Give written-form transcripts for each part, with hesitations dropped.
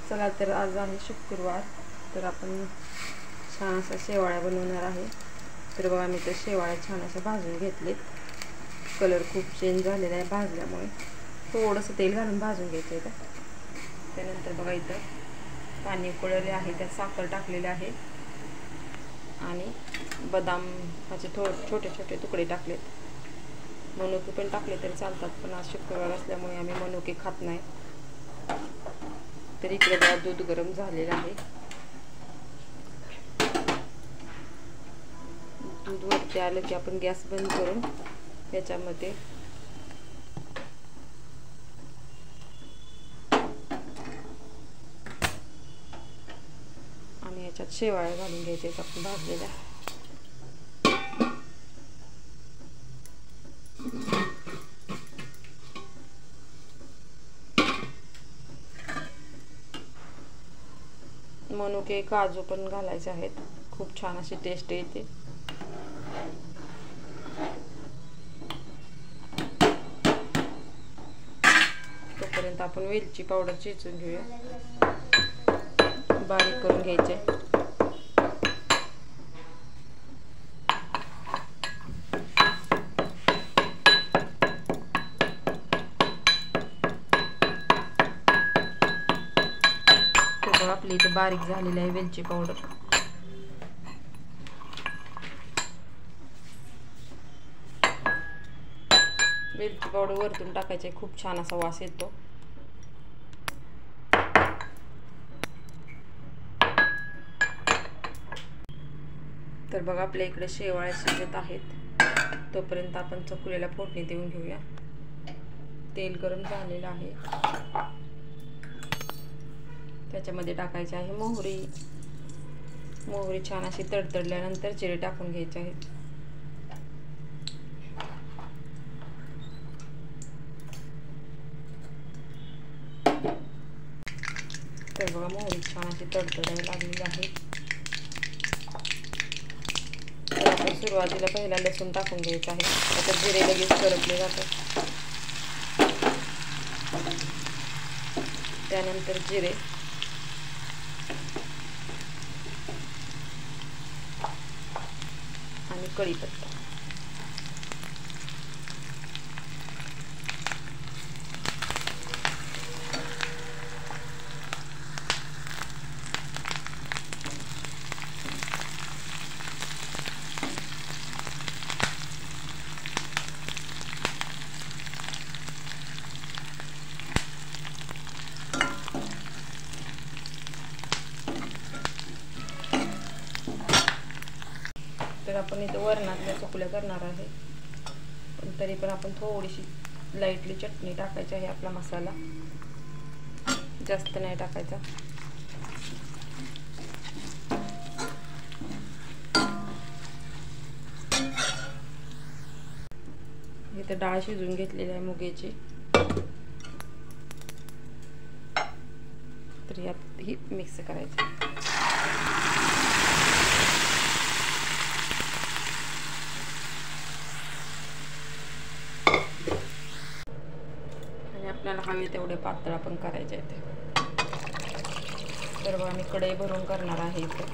चला तर आज आहे शुक्रवार, तर आपण छान अशा शेवाळ्या बनवणार आहे. तर बघा मी तर शेवाळ्या छान अशा भाजून घेतलेत. कलर खूप चेंज झालेला आहे भाजल्यामुळे. थोडंसं तेल घालून भाजून घ्यायचं आहे. त्यानंतर बघा इथं पाणी उकळले आहे, त्यात साखर टाकलेले आहे आणि बदामाचे छोटे छोटे तुकडे टाकलेत. मनुके पण टाकले तरी चालतात, पण आज शुक्रवार असल्यामुळे आम्ही मनुके खात नाही. तर इकडे बघा दूध गरम झालेलं आहे. दूध वरती आलं की आपण गॅस बंद करून त्याच्यामध्ये आणि याच्यात शेवाळ्या घालून घ्यायच्या आपण भाजलेल्या. मनुके काजू पण घालायचे आहेत, खूप छान अशी टेस्ट येते. तोपर्यंत आपण वेलची पावडर चेचून घेऊया, बारीक करून घ्यायचे. आपली इथे बारीक झालेली आहे वेलची पावडर. वेलची पावडर वरतून टाकायची, खूप छान असा वास येतो. तर बघा आपल्या इकडे शेवाळ्या शिजत आहेत. तोपर्यंत आपण चकुलीला फोडणी देऊन घेऊया. तेल गरम झालेलं आहे, त्याच्यामध्ये टाकायची आहे मोहरी. मोहरी छान अशी तडतडल्यानंतर जिरे टाकून घ्यायचे आहेत. तर बघा मोहरी छान अशी तडतडायला लागलेली आहे. तर आपण सुरुवातीला पहिला लसूण टाकून घ्यायचा आहे. आता जिरे लगेच करपले जातात. त्यानंतर जिरे, आणि कढीपत्ता. तर आपण इथे वरणातल्या चकुल्या करणार आहे, पण तरी पण आपण थोडीशी लाईटली चटणी टाकायची आहे. आपला मसाला जास्त नाही टाकायचा. इथे डाळ शिजवून घेतलेली आहे मुगाची. तर यात ही मिक्स करायची. आपल्याला हवे तेवढे पातळ आपण करायचे ते. तर बघा मी कढई भरून करणार आहे इथे.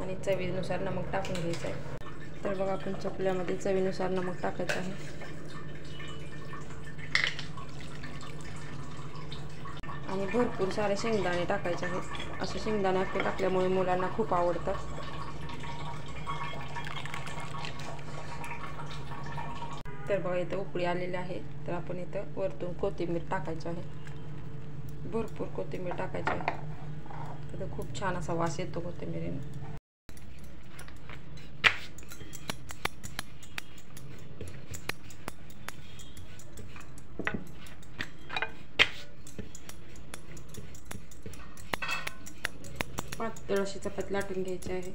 आणि चवीनुसार नमक टाकून घ्यायचं आहे. तर बघा आपण चकल्यामध्ये चवीनुसार नमक टाकायचं आहे. आणि भरपूर सारे शेंगदाणे टाकायचे आहेत. असे शेंगदाणे आपले टाकल्यामुळे मुलांना खूप आवडतात. तर बघा इथं उकळी आलेली आहे. तर आपण इथं वरतून कोथिंबीर टाकायची आहे. भरपूर कोथिंबीर टाकायची आहे. तर खूप छान असा वास येतो कोथिंबीरीने. पातळ अशी चपाती लाटून घ्यायची आहे.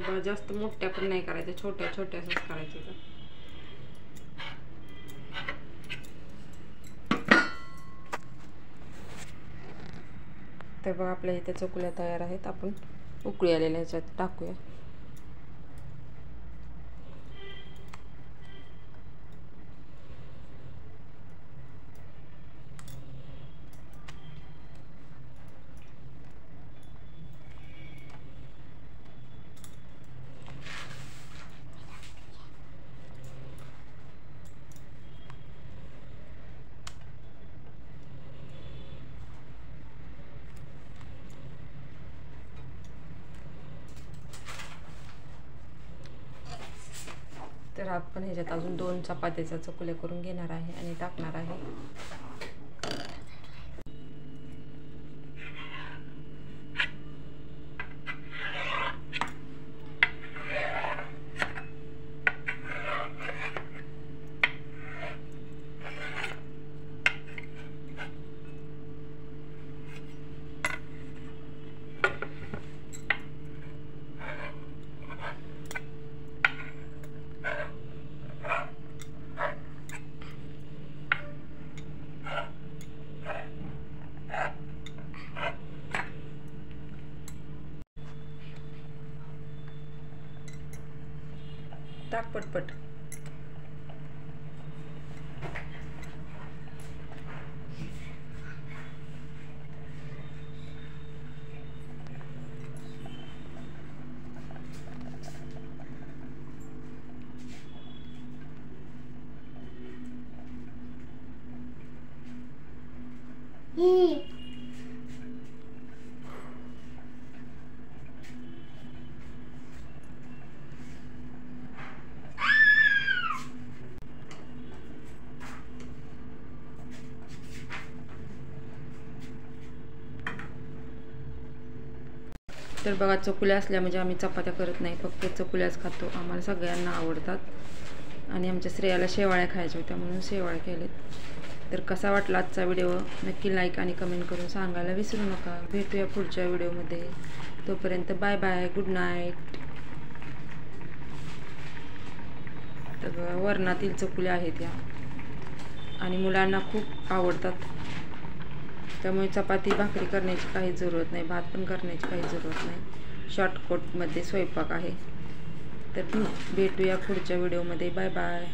तर जास्त मोठ्या पण नाही करायच्या, छोट्या छोट्याच करायच्या. तर बघा आपल्या इथे चकुल्या तयार आहेत. आपण उकळी आलेल्या ह्याच्यात टाकूया. तर आपण ह्याच्यात अजून 2 चपात्याच्या चकुल्या करून घेणार आहे आणि टाकणार आहे. टाक पटपट. तर बघा चकुल्या असल्या म्हणजे आम्ही चपात्या करत नाही, फक्त चकुल्याच खातो. आम्हाला सगळ्यांना आवडतात आणि आमच्या श्रेयाला शेवाळ्या खायच्या होत्या म्हणून शेवाळ्या केलेत. तर कसा वाटला आजचा व्हिडिओ नक्की लाईक आणि कमेंट करून सांगायला विसरू नका. भेटूया पुढच्या व्हिडिओमध्ये. तोपर्यंत बाय बाय, गुड नाईट. तर वरणातील चकुल्या आहेत या आणि मुलांना खूप आवडतात. त्यामुळे चपाती भाकरी करण्याची काही जरूरत नाही, भात पण करण्याची काही जरूरत नाही. शॉर्टकटमध्ये स्वयंपाक आहे. तर भेटूया पुढच्या व्हिडिओमध्ये. Bye bye.